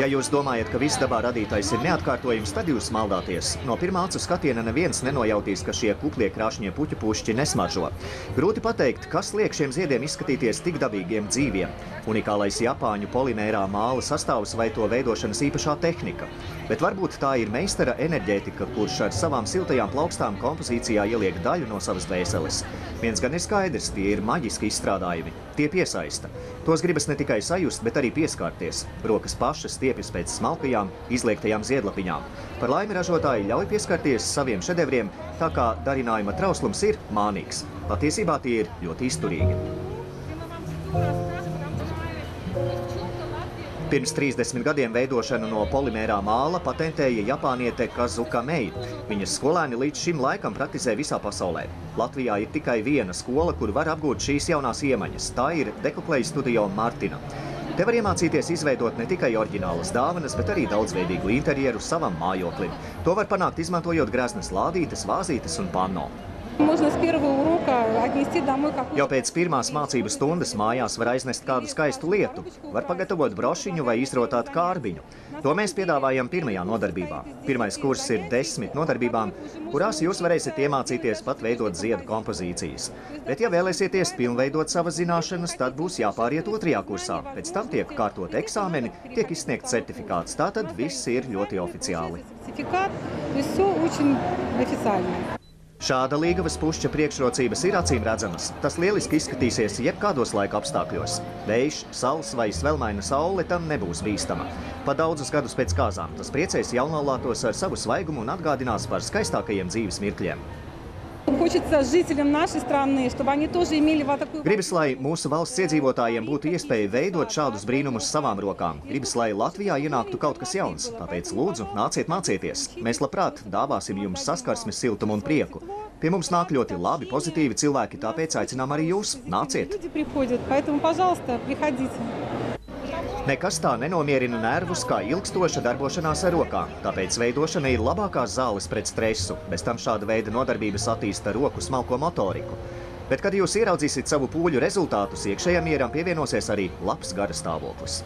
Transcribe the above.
Ja jūs domājat, ka viss dabā radītais ir neatkārtojams, tad jūs maldāties. No pirmā acu skatiena neviens nenojautīs, ka šie kuplie krāšņie puķu pušķi nesmaržo. Grūti pateikt, kas liek šiem ziediem izskatīties tik dabīgiem dzīviem. Unikālais Japāņu polimērā māla sastāvs vai to veidošanas īpašā tehnika. Bet varbūt tā ir meistara enerģētika, kurš ar savām siltajām plaukstām kompozīcijā ieliek daļu no savas dvēseles. Viens gan ir skaidrs, tie ir maģiski izstrādājumi. Tie piesaista. Tos gribas ne tikai sajust, bet arī pieskārties. Rokas pašas stiepjas pēc smalkajām, izliektajām ziedlapiņām. Par laimi ražotāji ļauj pieskarties saviem šedevriem, tā kā darinājuma trauslums ir mānīgs. Patiesībā tie ir ļoti izturīgi. Pirms 30 gadiem veidošanu no polimērā māla patentēja japāniete Kazuka Mei. Viņas skolēni līdz šim laikam praktizē visā pasaulē. Latvijā ir tikai viena skola, kur var apgūt šīs jaunās iemaņas. Tā ir Dekupleja studio Martina. Te var iemācīties izveidot ne tikai oriģinālas dāvanas, bet arī daudzveidīgu interjeru savam mājoklim. To var panākt izmantojot greznas lādītes, vāzītes un panno. Jau pēc pirmās mācību stundas mājās var aiznest kādu skaistu lietu. Var pagatavot brošiņu vai izrotāt kārbiņu. To mēs piedāvājam pirmajā nodarbībā. Pirmais kurs ir 10 nodarbībām, kurās jūs varēsiet iemācīties pat veidot ziedu kompozīcijas. Bet ja vēlēsieties pilnveidot savas zināšanas, tad būs jāpāriet otrajā kursā. Pēc tam tiek kārtot eksāmeni, tiek izsniegts certifikāts. Tātad viss ir ļoti oficiāli. Šāda līgavas pušķa priekšrocības ir acīm redzamas. Tas lieliski izskatīsies jebkādos laika apstākļos. Vējš, sals vai svelmaina saule tam nebūs bīstama. Pat daudzus gadus pēc kāzām tas priecēs jaunlaulātos ar savu svaigumu un atgādinās par skaistākajiem dzīves mirkļiem. Gribas, lai mūsu valsts iedzīvotājiem būtu iespēja veidot šādus brīnumus savām rokām. Gribas, lai Latvijā ienāktu kaut kas jauns. Tāpēc lūdzu, nāciet mācieties. Mēs labprāt dāvāsim jums saskarsmi, siltumu un prieku. Pie mums nāk ļoti labi, pozitīvi cilvēki, tāpēc aicinām arī jūs. Nāciet! Nekas tā nenomierina nervus kā ilgstoša darbošanās ar rokām. Tāpēc veidošana ir labākās zāles pret stresu. Bez tam šāda veida nodarbības attīsta roku smalko motoriku. Bet, kad jūs ieraudzīsiet savu pūļu rezultātus, iekšējam mieram pievienosies arī labs garastāvoklis.